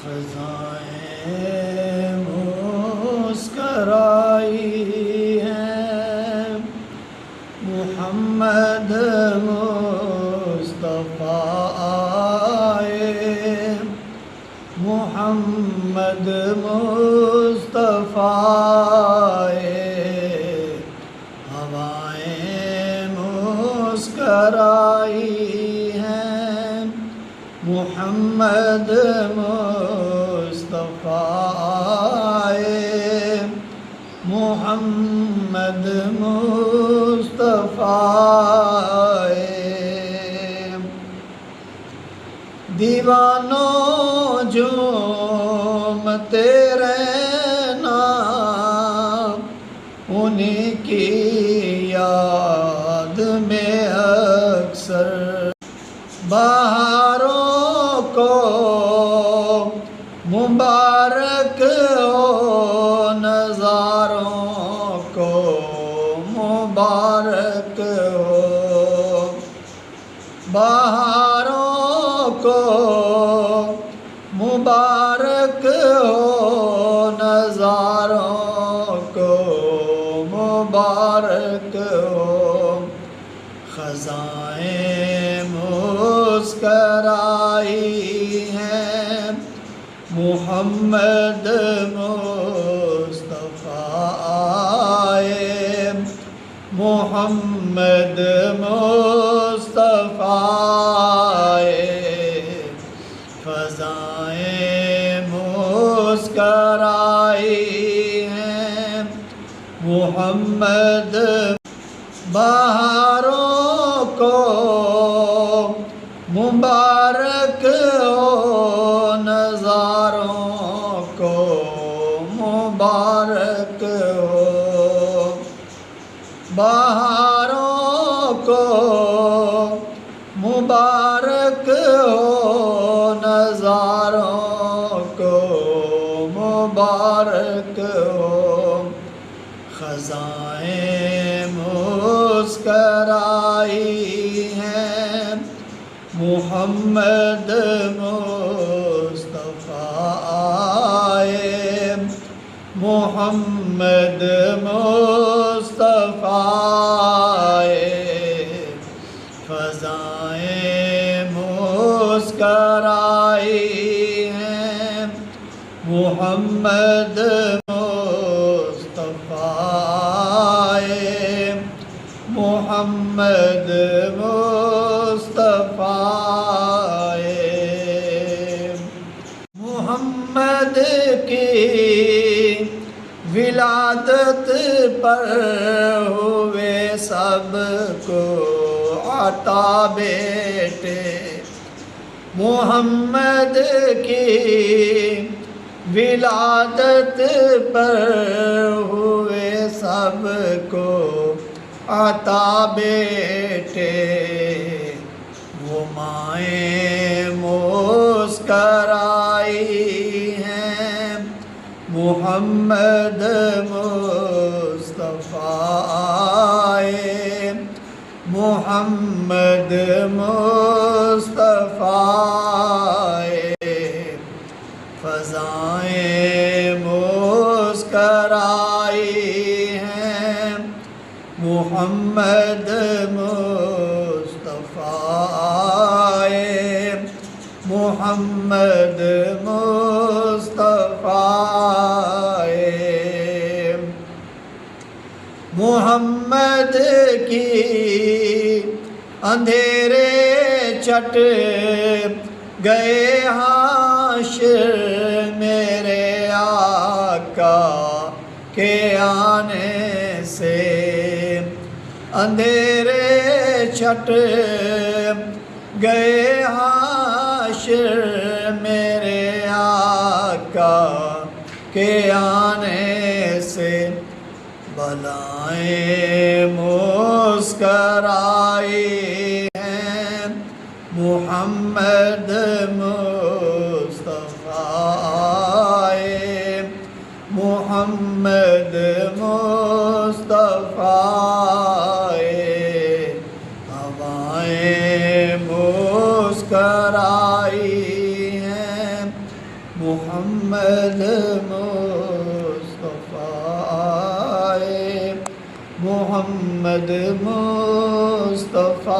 خزائیں مسکرائی ہیں، محمد مصطفیٰ آئے، محمد مصطفیٰ آئے، ہوائیں مسکرائی ہیں، محمد مصطفیٰ آئے، محمد مصطفیٰ آئے۔ دیوانوں جھومتے رہنا، انہی کی یاد میں اکثر، بہاروں کو مبارک ہو، نظاروں کو مبارک ہو، بہاروں کو مبارک ہو، نظاروں کو مبارک ہو، خزائیں مسکرائی ہیں، محمد مصطفیٰ آئے، محمد مصطفیٰ آئے، فضائیں مسکرائی ہیں، محمد بہاروں کو مبارک ہو، نظاروں کو مبارک ہو، بہاروں کو مبارک ہو، نظاروں کو مبارک ہو، خزائیں مسکرائی ہیں، محمد مصطفیٰ آئے، محمد مصطفیٰ آئے، فضائیں مسکرائی ہیں، محمد مصطفیٰ آئے، محمد مصطفیٰ آئے۔ محمد کی ولادت پر ہوئے سب کو عطا بیٹے، محمد کی ولادت پر ہوئے سب کو عطا بیٹے، وہ مائیں مسکرائی ہیں، محمد مصطفیٰ آئے، محمد مصطفیٰ آئے، فضائیں مسکرائی ہیں، محمد مصطفیٰ آئے، محمد مصطفیٰ آئے، محمد کی اندھیرے چٹ گئے حاشر، میرے آقا کے آنے سے اندھیرے چھٹ گئے حاشر، میرے آقا کے آنے سے، بلائیں مسکرائی ہیں، محمد مصطفیٰ آئے، محمد مصطفیٰ آئے، ہوائیں مسکرائی ہیں، محمد مصطفیٰ محمد مصطفیٰ